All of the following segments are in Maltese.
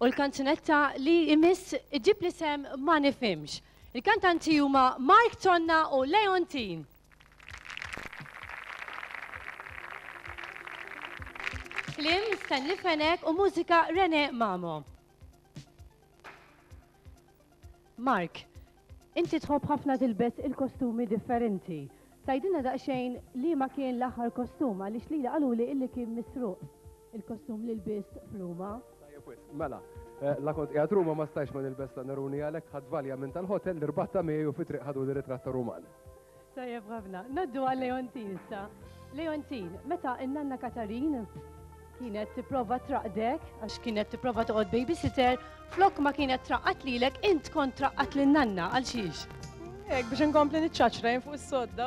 u l-kanzunetta li jmiss iġib l-isem Ma Nifhimx. Il-kantanti huma Mark Tonna u Leontin. Klim Stanley Fenek u mużika Rene Mamo. Mark, inti tħobb ħafna tilbes il-kostumi differenti. Tajdina daqsxejn li ma kien l-aħħar kostum għaliex li qaluli illi kien misruq il-kostum li lbist f'Ruma. Mela, la kont qiegħed Ruma ma stajx ma nilbes ta' Neruni għalhekk ħadvalja minn tal-hotel li rbatta miegħu fi triq ħadu ritratt ta' Ruman. Tajjeb ħafna. Naddu għal Leontin issa. Leontin, meta n-nanna Katarin kienet tipprova traqdek, għax kienet tipprova toqgħod babysitter, flok ma kienet traqqat lilek, int kont traqqat lin-nanna għal xiex. Ek biex nkompli niċċaċrajn fuq is-sodda.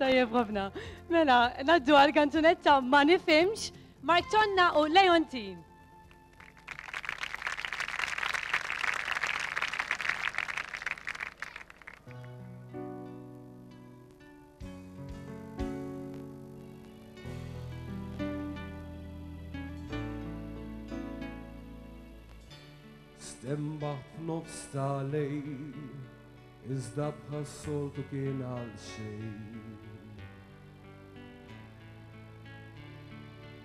Tajjeb ħafna. Mela, naddu għal kanzunetta Ma Nifhimx, Mark Tonna u Leontin. Stemma f'nofs ta' lejl, iżda bħas-soltu kien għal xejn.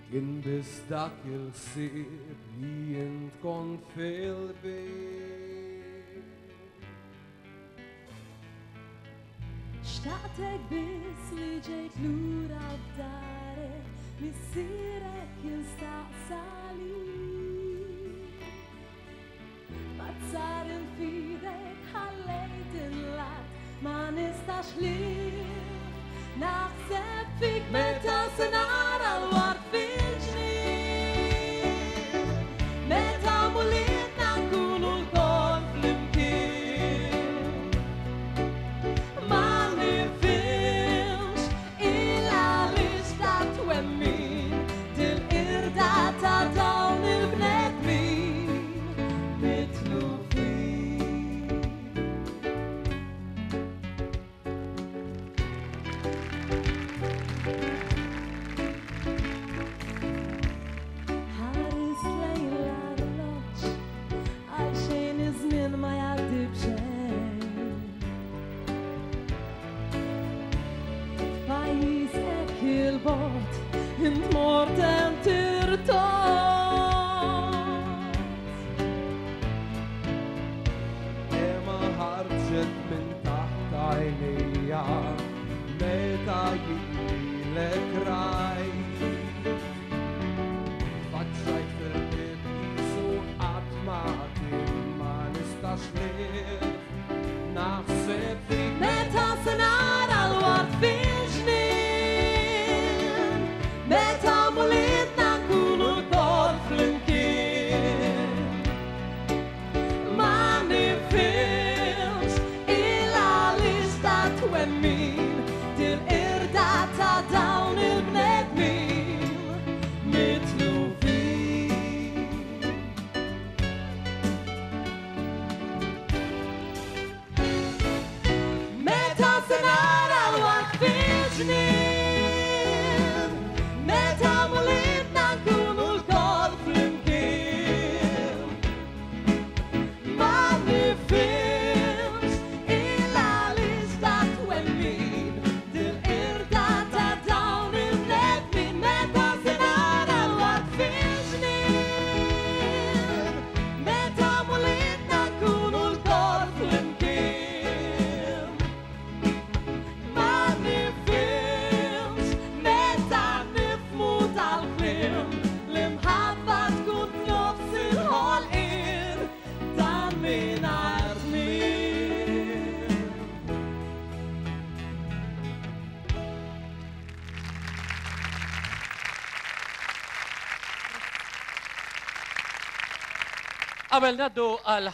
Kien biss dak il-ħsieb li jint kont fil-bejn. Xtaqtek biss li ġejt lura f'darek, missierek jinstaqsali. Bazzar il-fidek ħallejt il-lat, ma nistax li naħseb fik meta se nara l-wart fil-ġnien. Meta mulitna nkunu l-kol flimkien. Ma nifhimx il-għaliex ta' twemmin dil-irda ta' dawn il-bnedmin. Il-bot, int mortem tirtot. Ema ħarġet minn taħt għajnejja, meta jilek rajt. Faċċajt fil-bib jisu għatmatin, ma nistax nif, naħseb fik meta se nara l-wart fil-ġnien. Meta mulitna nkunu l-kol flimkien. Ma nifhimx il-għaliex ta' twemmin dil-irda ta' dawn il-bnedmin mitlufin. Meta se nara l-wart fil-ġnien. Qabel naddu għal